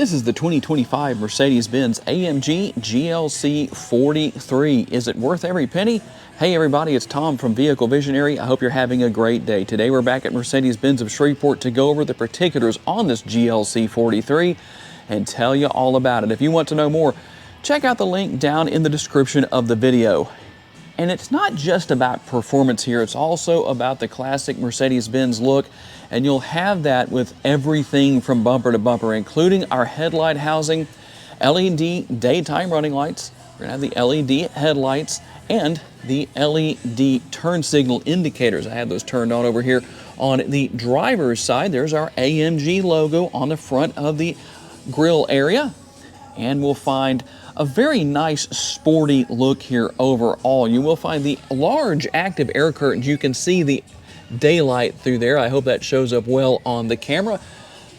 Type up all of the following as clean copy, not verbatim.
This is the 2025 Mercedes-Benz AMG GLC 43. Is it worth every penny? Hey everybody, it's Tom from Vehicle Visionary. I hope you're having a great day. Today we're back at Mercedes-Benz of Shreveport to go over the particulars on this GLC 43 and tell you all about it. If you want to know more, check out the link down in the description of the video. And it's not just about performance here, it's also about the classic Mercedes-Benz look, and you'll have that with everything from bumper to bumper, including our headlight housing, LED daytime running lights, we're gonna have the LED headlights, and the LED turn signal indicators. I have those turned on over here. On the driver's side, there's our AMG logo on the front of the grille area, and we'll find a very nice sporty look here overall. You will find the large active air curtains. You can see the daylight through there. I hope that shows up well on the camera.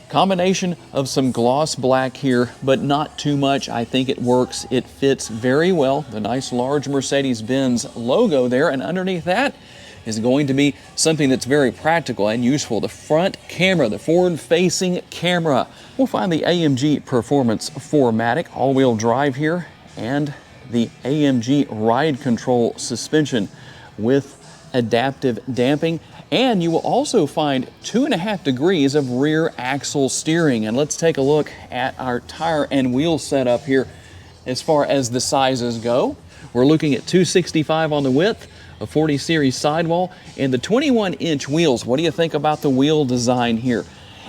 Combination of some gloss black here, but not too much. I think it works. It fits very well. The nice large Mercedes-Benz logo there, and underneath that is going to be something that's very practical and useful. The front camera, the forward-facing camera. We'll find the AMG Performance 4MATIC all-wheel drive here, and the AMG Ride Control suspension with adaptive damping. And you will also find 2.5 degrees of rear axle steering. And let's take a look at our tire and wheel setup here as far as the sizes go. We're looking at 265 on the width, a 40 series sidewall, and the 21-inch wheels. What do you think about the wheel design here?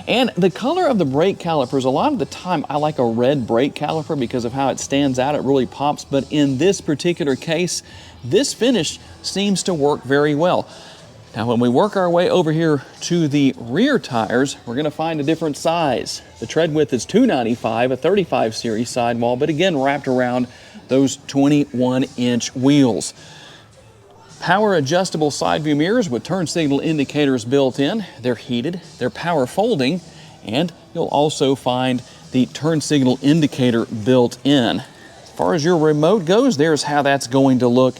And the color of the brake calipers, a lot of the time I like a red brake caliper because of how it stands out, it really pops, but in this particular case, this finish seems to work very well. Now when we work our way over here to the rear tires, we're gonna find a different size. The tread width is 295, a 35 series sidewall, but again wrapped around those 21-inch wheels. Power adjustable side view mirrors with turn signal indicators built in. They're heated, they're power folding, and you'll also find the turn signal indicator built in. As far as your remote goes, there's how that's going to look.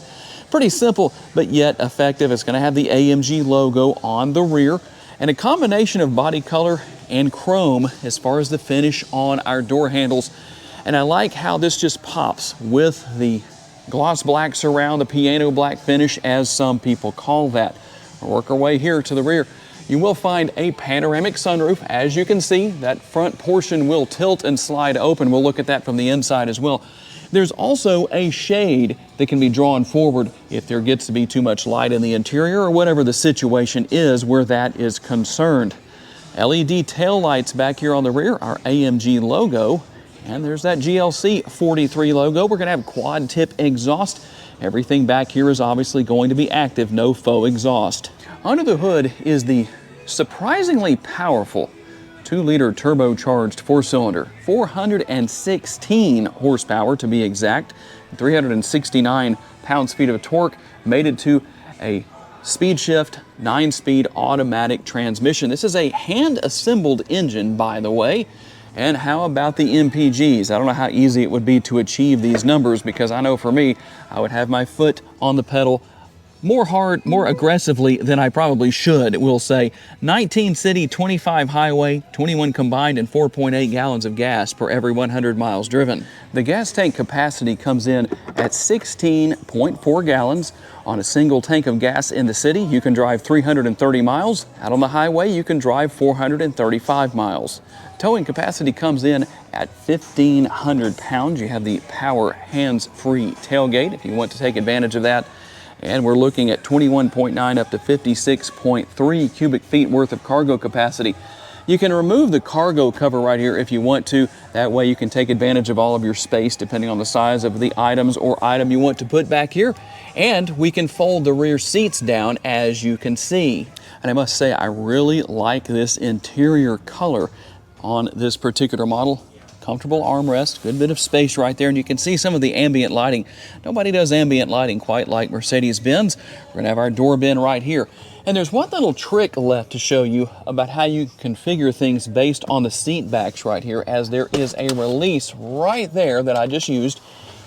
Pretty simple, but yet effective. It's going to have the AMG logo on the rear and a combination of body color and chrome as far as the finish on our door handles. And I like how this just pops with the gloss black surround, the piano black finish, as some people call that. We'll work our way here to the rear. You will find a panoramic sunroof. As you can see, that front portion will tilt and slide open. We'll look at that from the inside as well. There's also a shade that can be drawn forward if there gets to be too much light in the interior or whatever the situation is where that is concerned. LED tail lights back here on the rear, our AMG logo, and there's that GLC 43 logo. We're gonna have quad tip exhaust. Everything back here is obviously going to be active, no faux exhaust. Under the hood is the surprisingly powerful 2-liter turbocharged 4-cylinder, 416 horsepower to be exact, 369 pounds-feet of torque, mated to a speed shift 9-speed automatic transmission. This is a hand-assembled engine, by the way. And how about the MPGs? I don't know how easy it would be to achieve these numbers, because I know for me, I would have my foot on the pedal more aggressively than I probably should. We'll say 19 city, 25 highway, 21 combined, and 4.8 gallons of gas per every 100 miles driven. The gas tank capacity comes in at 16.4 gallons. On a single tank of gas in the city, you can drive 330 miles. Out on the highway, you can drive 435 miles. Towing capacity comes in at 1,500 pounds. You have the power hands-free tailgate if you want to take advantage of that. And we're looking at 21.9 up to 56.3 cubic feet worth of cargo capacity. You can remove the cargo cover right here if you want to. That way you can take advantage of all of your space depending on the size of the items or item you want to put back here. And we can fold the rear seats down, as you can see. And I must say, I really like this interior color on this particular model. Comfortable armrest, good bit of space right there, and you can see some of the ambient lighting. Nobody does ambient lighting quite like Mercedes-Benz. We're gonna have our door bin right here. And there's one little trick left to show you about how you configure things based on the seat backs right here, as there is a release right there that I just used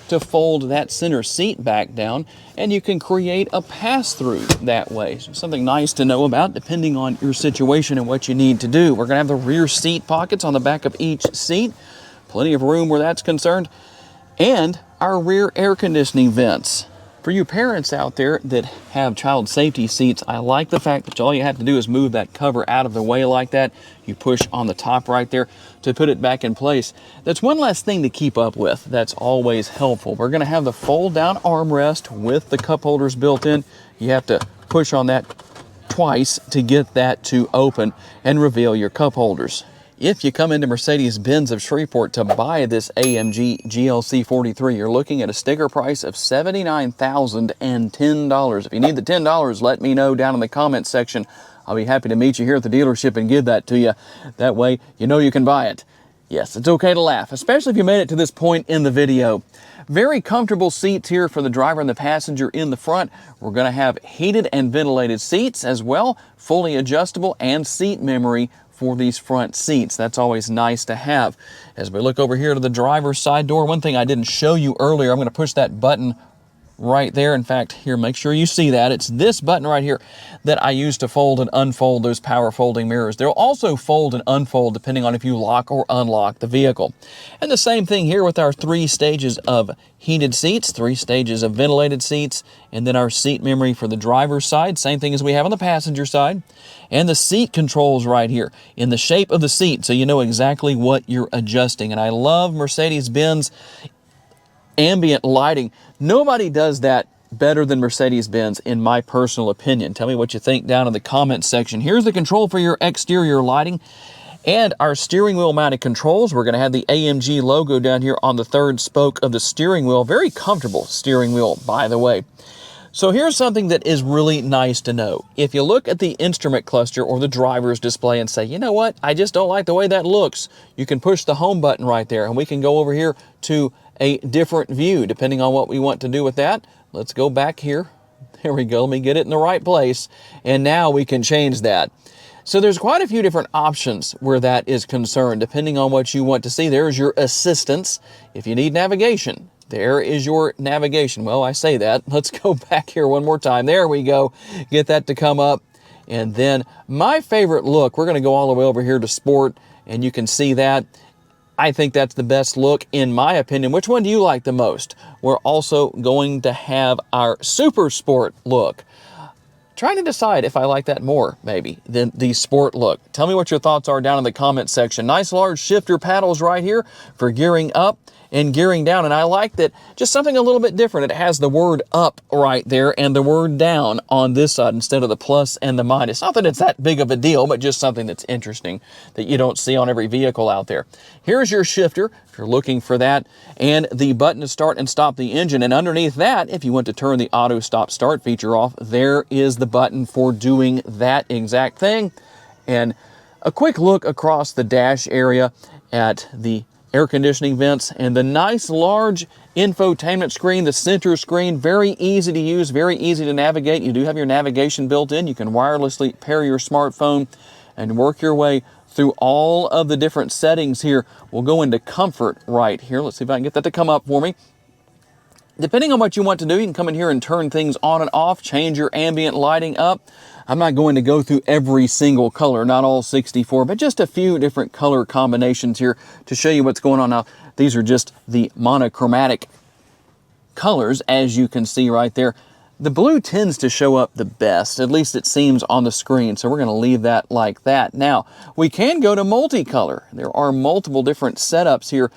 to fold that center seat back down, and you can create a pass-through that way. So something nice to know about depending on your situation and what you need to do. We're gonna have the rear seat pockets on the back of each seat. plenty of room where that's concerned, and our rear air conditioning vents. For you parents out there that have child safety seats, I like the fact that all you have to do is move that cover out of the way like that. You push on the top right there to put it back in place. That's one less thing to keep up with. That's always helpful. We're going to have the fold down armrest with the cup holders built in. You have to push on that twice to get that to open and reveal your cup holders. If you come into Mercedes-Benz of Shreveport to buy this AMG GLC 43, you're looking at a sticker price of $79,010. If you need the $10, let me know down in the comments section. I'll be happy to meet you here at the dealership and give that to you. That way, you know you can buy it. Yes, it's okay to laugh, especially if you made it to this point in the video. Very comfortable seats here for the driver and the passenger in the front. We're going to have heated and ventilated seats as well, fully adjustable, and seat memory for these front seats. That's always nice to have. As we look over here to the driver's side door, one thing I didn't show you earlier, I'm going to push that button right there. In fact, here, make sure you see that. It's this button right here that I use to fold and unfold those power folding mirrors. They'll also fold and unfold depending on if you lock or unlock the vehicle. And the same thing here with our 3 stages of heated seats, 3 stages of ventilated seats, and then our seat memory for the driver's side. Same thing as we have on the passenger side. And the seat controls right here in the shape of the seat, so you know exactly what you're adjusting. And I love Mercedes-Benz ambient lighting. Nobody does that better than Mercedes-Benz, in my personal opinion. Tell me what you think down in the comments section. Here's the control for your exterior lighting and our steering wheel mounted controls. We're going to have the AMG logo down here on the 3rd spoke of the steering wheel. Very comfortable steering wheel, by the way. So here's something that is really nice to know. If you look at the instrument cluster or the driver's display and say, you know what, I just don't like the way that looks, you can push the home button right there and we can go over here to a different view depending on what we want to do with that. Let's go back here. There we go. Let me get it in the right place. And now we can change that. So there's quite a few different options where that is concerned, depending on what you want to see. There's your assistance. If you need navigation, there is your navigation. Well, I say that. Let's go back here one more time. There we go. Get that to come up. And then my favorite look, we're going to go all the way over here to Sport, and you can see that. I think that's the best look in my opinion. Which one do you like the most? We're also going to have our Super Sport look. Trying to decide if I like that more, maybe, than the Sport look. Tell me what your thoughts are down in the comment section. Nice large shifter paddles right here for gearing up and gearing down. And I like that, just something a little bit different. It has the word up right there and the word down on this side instead of the plus and the minus. Not that it's that big of a deal, but just something that's interesting that you don't see on every vehicle out there. Here's your shifter if you're looking for that, and the button to start and stop the engine. And underneath that, if you want to turn the auto stop start feature off, there is the button for doing that exact thing. And a quick look across the dash area at the air conditioning vents and the nice large infotainment screen, the center screen. Very easy to use, very easy to navigate. You do have your navigation built in. You can wirelessly pair your smartphone and work your way through all of the different settings here. We'll go into comfort right here. Let's see if I can get that to come up for me. Depending on what you want to do, you can come in here and turn things on and off, change your ambient lighting up. I'm not going to go through every single color, not all 64, but just a few different color combinations here to show you what's going on. Now, these are just the monochromatic colors, as you can see right there. The blue tends to show up the best, at least it seems on the screen, so we're going to leave that like that. Now, we can go to multicolor. There are multiple different setups here,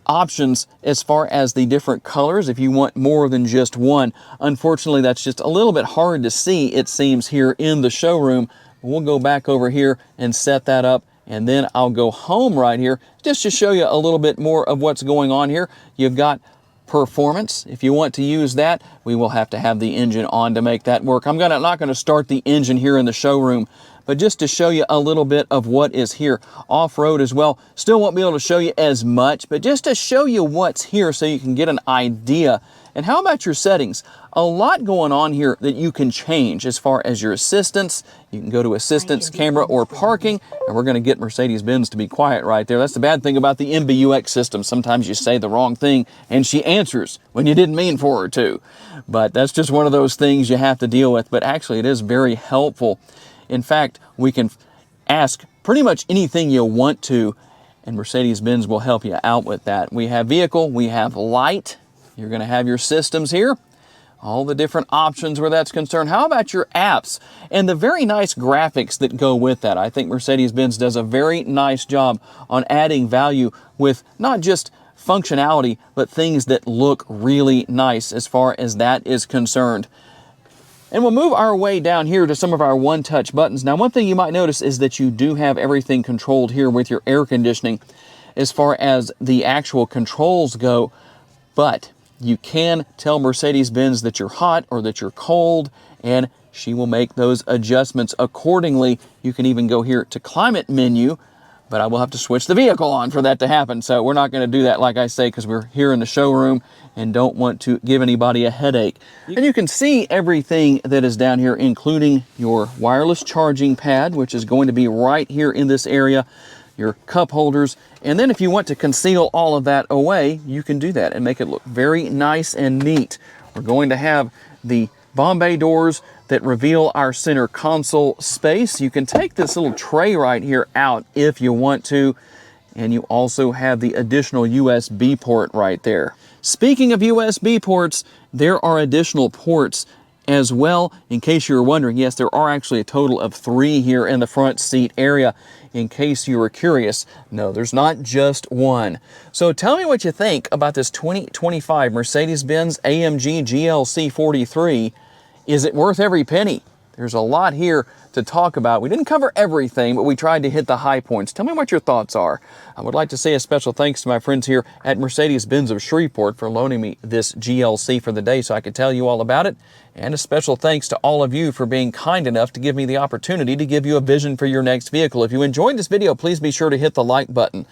options as far as the different colors if you want more than just one. Unfortunately, that's just a little bit hard to see, it seems, here in the showroom. We'll go back over here and set that up, and then I'll go home right here just to show you a little bit more of what's going on here. You've got performance. If you want to use that, we will have to have the engine on to make that work. I'm not going to start the engine here in the showroom, but just to show you a little bit of what is here. Off-road as well. Still won't be able to show you as much, but just to show you what's here so you can get an idea. And how about your settings? A lot going on here that you can change as far as your assistance. You can go to assistance, camera, or parking, and we're going to get Mercedes-Benz to be quiet right there. That's the bad thing about the MBUX system. Sometimes you say the wrong thing and she answers when you didn't mean for her to. But that's just one of those things you have to deal with. But actually, it is very helpful. In fact, we can ask pretty much anything you want to, and Mercedes-Benz will help you out with that. We have vehicle, we have light. You're going to have your systems here, all the different options where that's concerned. How about your apps and the very nice graphics that go with that? I think Mercedes-Benz does a very nice job on adding value with not just functionality, but things that look really nice as far as that is concerned. And we'll move our way down here to some of our one-touch buttons. Now, one thing you might notice is that you do have everything controlled here with your air conditioning as far as the actual controls go, but you can tell Mercedes-Benz that you're hot or that you're cold, and she will make those adjustments accordingly. You can even go here to climate menu, but I will have to switch the vehicle on for that to happen. So we're not going to do that, like I say, because we're here in the showroom and don't want to give anybody a headache. And you can see everything that is down here, including your wireless charging pad, which is going to be right here in this area, your cup holders. And then if you want to conceal all of that away, you can do that and make it look very nice and neat. We're going to have the Bombay doors that reveal our center console space. You can take this little tray right here out if you want to, and you also have the additional USB port right there. Speaking of USB ports, there are additional ports as well. In case you were wondering, yes, there are actually a total of 3 here in the front seat area. In case you were curious, no, there's not just one. So tell me what you think about this 2025 Mercedes-Benz AMG GLC 43. Is it worth every penny? There's a lot here to talk about. We didn't cover everything, but we tried to hit the high points. Tell me what your thoughts are. I would like to say a special thanks to my friends here at Mercedes-Benz of Shreveport for loaning me this GLC for the day so I could tell you all about it. And a special thanks to all of you for being kind enough to give me the opportunity to give you a vision for your next vehicle. If you enjoyed this video, please be sure to hit the like button.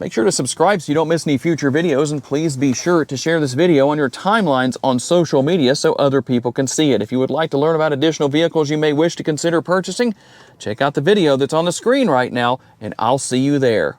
Make sure to subscribe so you don't miss any future videos, and please be sure to share this video on your timelines on social media so other people can see it. If you would like to learn about additional vehicles you may wish to consider purchasing, check out the video that's on the screen right now, and I'll see you there.